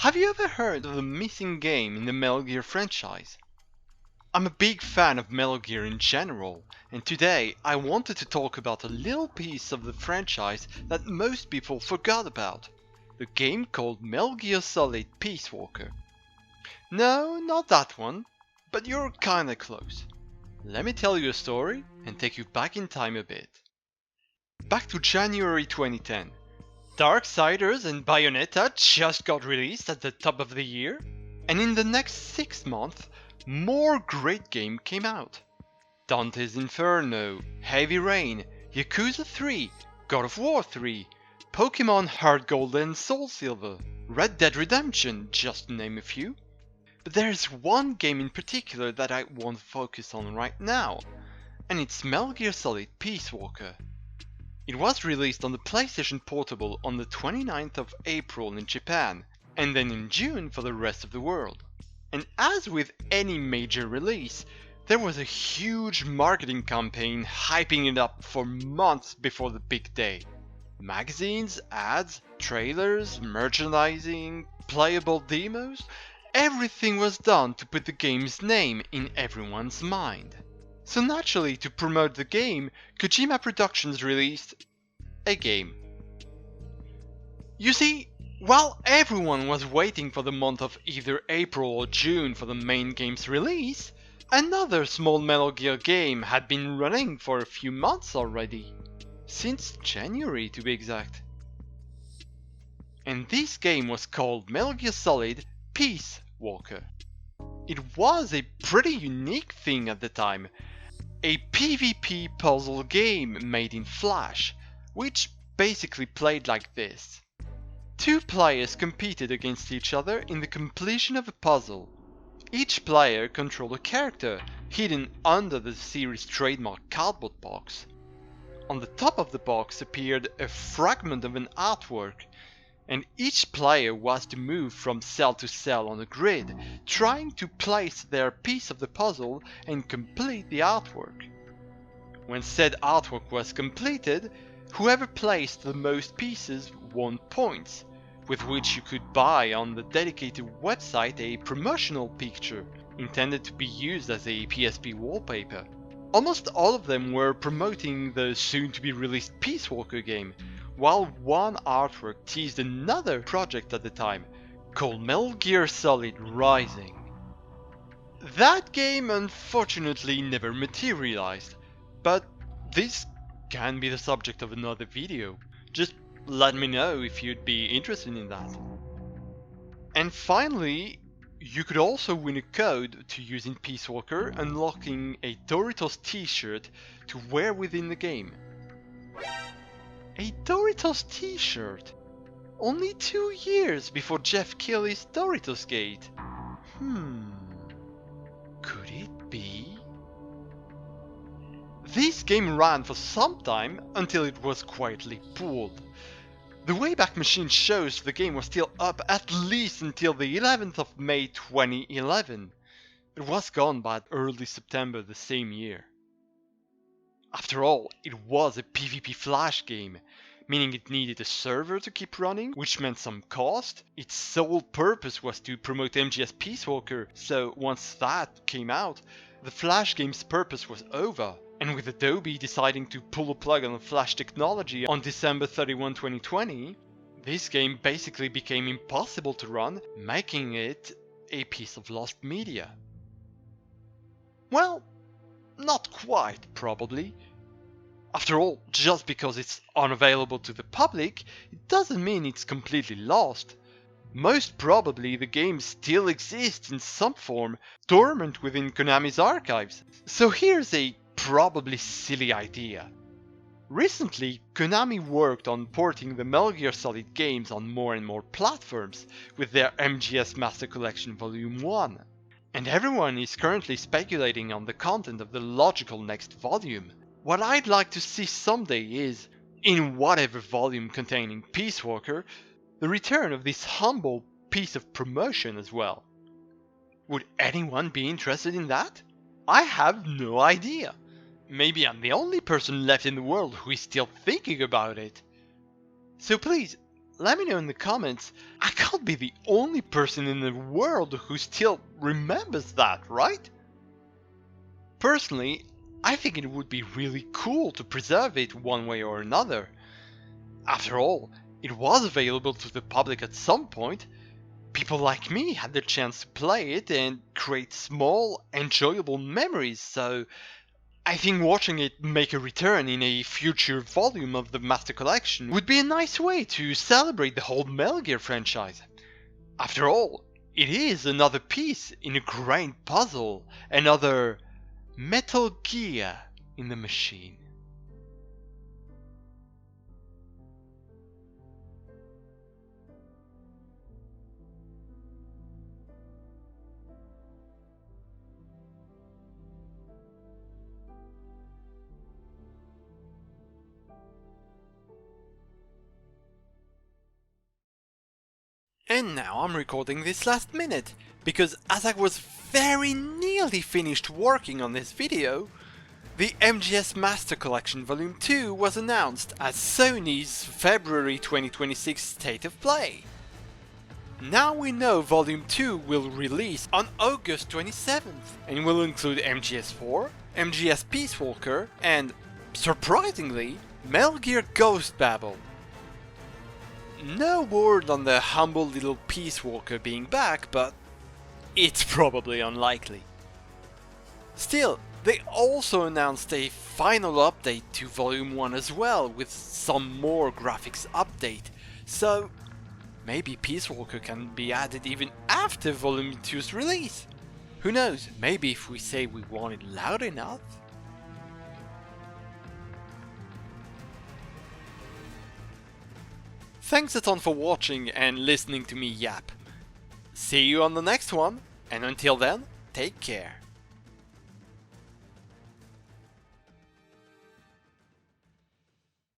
Have you ever heard of the missing game in the Metal Gear franchise? I'm a big fan of Metal Gear in general, and today I wanted to talk about a little piece of the franchise that most people forgot about. The game called Metal Gear Solid Peace Walker. No, not that one, but you're kinda close. Let me tell you a story and take you back in time a bit. Back to January 2010. Darksiders and Bayonetta just got released at the top of the year, and in the next 6 months, more great games came out. Dante's Inferno, Heavy Rain, Yakuza 3, God of War 3, Pokemon Heart Gold and Soul Silver, Red Dead Redemption, just to name a few. But there's one game in particular that I want to focus on right now, and it's Metal Gear Solid Peace Walker. It was released on the PlayStation Portable on the 29th of April in Japan, and then in June for the rest of the world. And as with any major release, there was a huge marketing campaign hyping it up for months before the big day. Magazines, ads, trailers, merchandising, playable demos, everything was done to put the game's name in everyone's mind. So naturally, to promote the game, Kojima Productions released a game. You see, while everyone was waiting for the month of either April or June for the main game's release, another small Metal Gear game had been running for a few months already. Since January to be exact. And this game was called Metal Gear Solid Peace Walker. It was a pretty unique thing at the time. A PvP puzzle game made in Flash, which basically played like this. 2 players competed against each other in the completion of a puzzle. Each player controlled a character hidden under the series' trademark cardboard box. On the top of the box appeared a fragment of an artwork, and each player was to move from cell to cell on a grid, trying to place their piece of the puzzle and complete the artwork. When said artwork was completed, whoever placed the most pieces won points, with which you could buy on the dedicated website a promotional picture intended to be used as a PSP wallpaper. Almost all of them were promoting the soon-to-be-released Peace Walker game, while one artwork teased another project at the time, called Metal Gear Solid Rising. That game unfortunately never materialized, but this can be the subject of another video. Just let me know if you'd be interested in that. And finally, you could also win a code to use in Peace Walker, unlocking a Doritos t-shirt to wear within the game. A Doritos t-shirt? Only 2 years before Jeff Keighley's Doritos Gate. Could it be? This game ran for some time until it was quietly pulled. The Wayback Machine shows the game was still up at least until the 11th of May 2011. It was gone by early September the same year. After all, it was a PvP Flash game, meaning it needed a server to keep running, which meant some cost. Its sole purpose was to promote Aimgehess Peace Walker, so once that came out, the Flash game's purpose was over. And with Adobe deciding to pull the plug on the Flash technology on December 31, 2020, this game basically became impossible to run, making it a piece of lost media. Well, not quite, probably. After all, just because it's unavailable to the public, it doesn't mean it's completely lost. Most probably the game still exists in some form, dormant within Konami's archives. So here's a probably silly idea. Recently, Konami worked on porting the Metal Gear Solid games on more and more platforms with their MGS Master Collection Volume 1. And everyone is currently speculating on the content of the logical next volume. What I'd like to see someday is, in whatever volume containing Peace Walker, the return of this humble piece of promotion as well. Would anyone be interested in that? I have no idea. Maybe I'm the only person left in the world who is still thinking about it. So please, let me know in the comments. I can't be the only person in the world who still remembers that, right? Personally, I think it would be really cool to preserve it one way or another. After all, it was available to the public at some point. People like me had the chance to play it and create small, enjoyable memories, so I think watching it make a return in a future volume of the Master Collection would be a nice way to celebrate the whole Metal Gear franchise. After all, it is another piece in a grand puzzle, another Metal Gear in the machine. And now I'm recording this last minute, because as I was very nearly finished working on this video, the Aimgehess Master Collection Volume 2 was announced as Sony's February 2026 State of Play. Now we know Volume 2 will release on August 27th, and will include Aimgehess 4, Aimgehess Peace Walker, and, surprisingly, Metal Gear Ghost Babel. No word on the humble little Peace Walker being back, but it's probably unlikely. Still, they also announced a final update to Volume 1 as well, with some more graphics update, so maybe Peace Walker can be added even after Volume 2's release. Who knows, maybe if we say we want it loud enough? Thanks a ton for watching and listening to me yap. See you on the next one, and until then, take care.